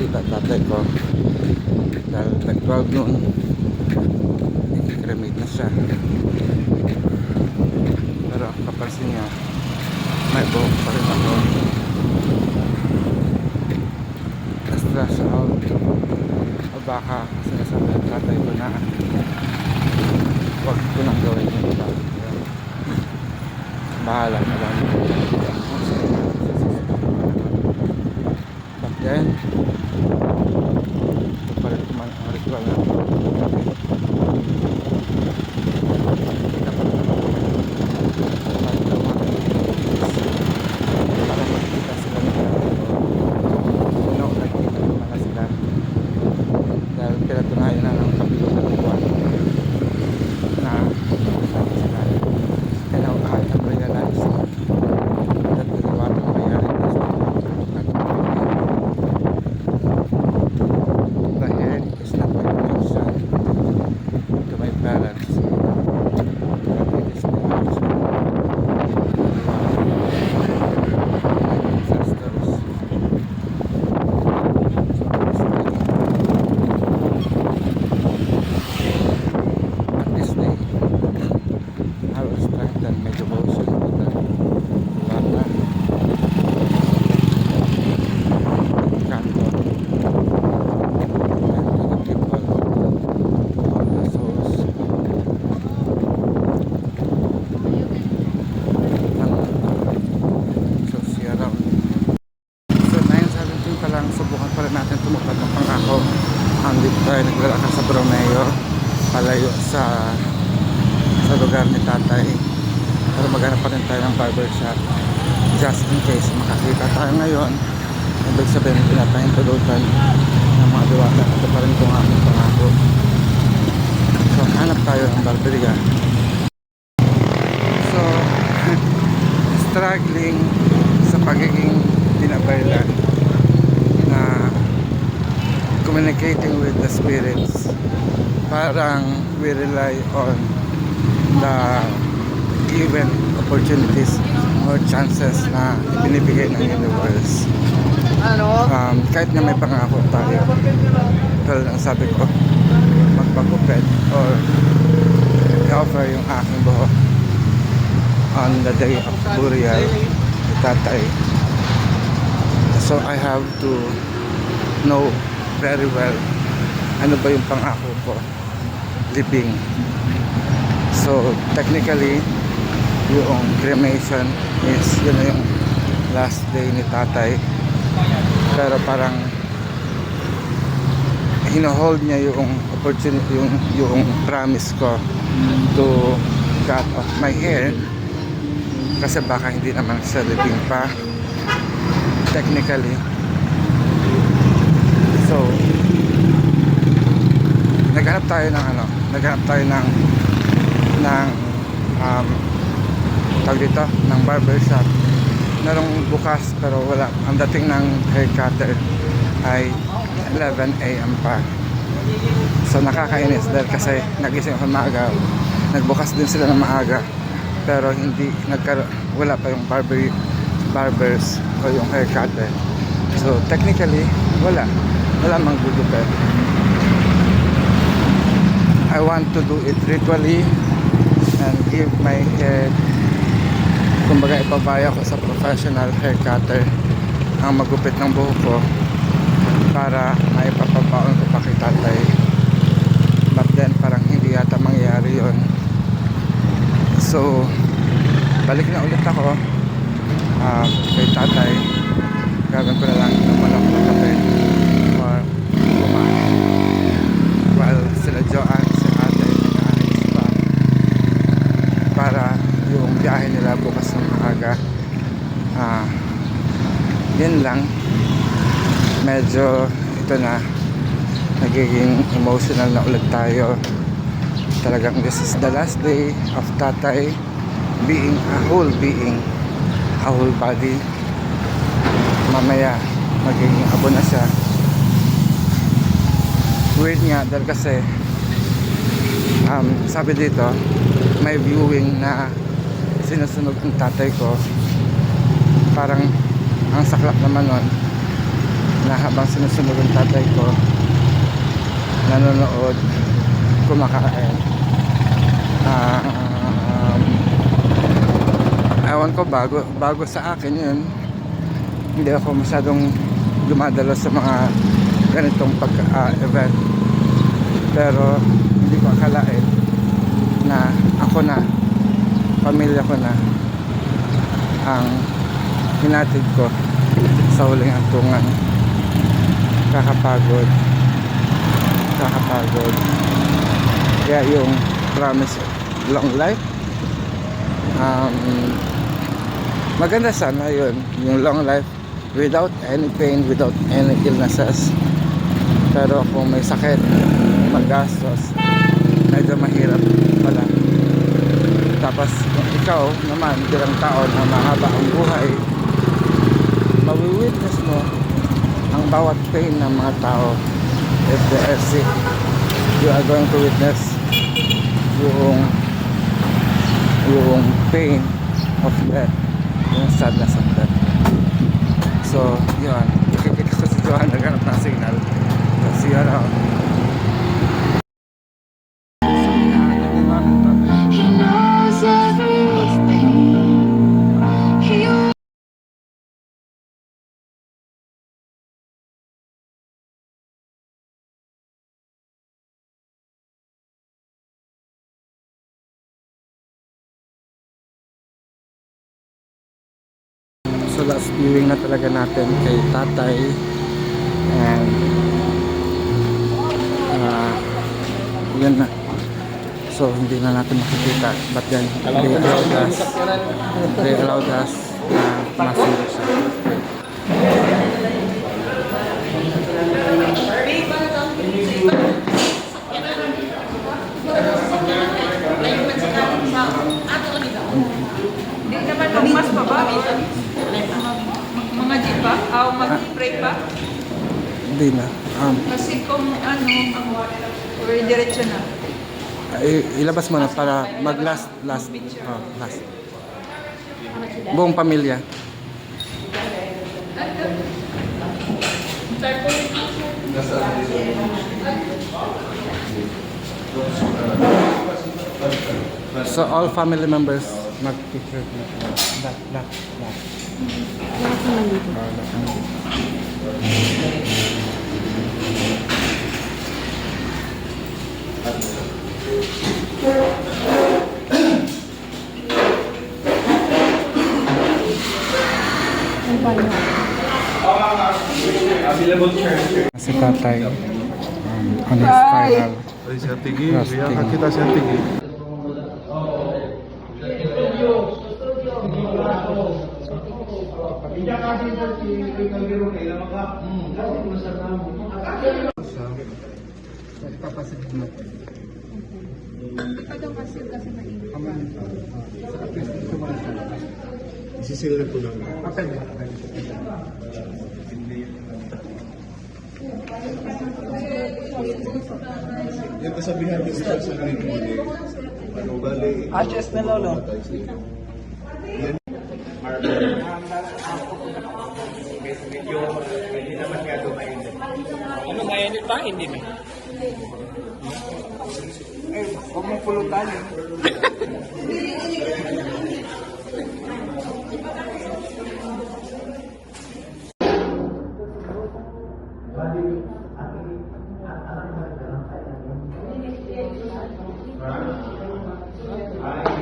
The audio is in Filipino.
makita tatay ko dahil nag-12 noon, i-cremate na siya. Pero kapansin niya, may buhok pa rin ako. Na-stress out o baka sinasabi ng tatay ko na huwag ko nang gawin yung iba. Bahala na lang. But then ito pa rin naman ang ritual na para magkita sila ng no, nagkita naman na sila dahil pinatunayan na ng kabilang katuwa na magkasama sila. And now I am realizing that the water mayroon is the head is not my connection to my parents, but it is the connection to my ancestors. At this day, I will strengthen my devotion to the Wata, Kanto, and to the people, all the souls ng so siya around. So 9:17 pa lang, subukan pa rin natin tumupad ng pangako. Andito tayo naglalakad sa Borromeo, palayo sa lugar ni tatay, pero maghanap pa rin tayo ng barbershop just in case makakita tayo ngayon. Ibig sabihin hindi na tayong tulutan ng mga diwata. Ito pa rin itong aming pangako. So hanap tayo ng barberia. So struggling sa pagiging dinabaylan na communicating with the spirits. Parang we rely on the given opportunities or chances na ibinibigay ng universe. Kahit na may pangako tayo, tulad ng sabi ko, magpapupet or i-offer yung aking buhok on the day of burial ni tatay. So I have to know very well ano ba yung pangako ko living. So technically yung cremation is yun na yung last day ni tatay, pero parang hino-hold niya yung opportunity, yung promise ko to cut off my hair kasi baka hindi naman siya living pa technically. So naghanap tayo ng tawag dito, ng barbershop. Merong bukas pero wala. Ang dating ng hair cutter ay 11 AM pa. So nakakainis dahil kasi nagising ako maaga. Nagbukas din sila ng maaga pero wala pa yung barbers o yung hair cutter. So technically wala mang gugupit. I want to do it ritually and give my hair, kumbaga ipabaya ko sa professional hair cutter ang magupit ng buhok ko para maipapabaon ko pa kay tatay. But then parang hindi yata mangyayari yon. So balik na ulit ako kay tatay. Gagawin ko na lang naman ako ng kape or kumain while sila Joanne, si ate nag-aayos pa para yung biyahe nila bukas ng maaga. Yun lang, medyo ito na nagiging emotional na ulit tayo. Talagang this is the last day of tatay being, a whole body. Mamaya magiging abo na siya. Weird nga dahil kasi sabi dito may viewing na sinusunog ng tatay ko. Parang ang saklap naman nun na habang sinusunod ang tatay ko, nanonood, kumakain. Ewan ko, bago sa akin yun. Hindi ako masyadong dumadalo sa mga ganitong event, pero hindi ko akalain na ako na, pamilya ko na ang hinatid ko sa huling hantungan. Kakapagod. Kaya yung promise long life, maganda sana yun, yung long life without any pain, without any illnesses. Pero kung may sakit, magastos, medyo mahirap pala. Tapos kung ikaw naman bilang tao na mahaba ang buhay, mawi-witness mo ang bawat pain ng mga tao. If they are sick, you are going to witness yung pain of death, yung sadness of death. So yun, ikikita ko si Johan naghanap ng signal. So see you around. He knows everything. He So last viewing na talaga natin kay tatay, and yun na. So hindi na natin makikita, but then they allowed us na masunod siya. Hindi naman magmas pa ba? Mga jeep ba? O mag-spray pa? Hindi na. Kasi kung ano, or diretso na. Ilabas mo na para last. Buong pamilya. So all family members mag-picture na. Lahat. lahat naman dito. Ang paano? Si tatay on his final Ay, siya tigi. resting. Biyakan kita siya tigi. Isisil na po lang. Yung kasabihan ko sa sarili mo, ano bali? Ashes na lolo. Ano mainit pa? Hindi na. Eh, huwag mong pulutan eh. Ay,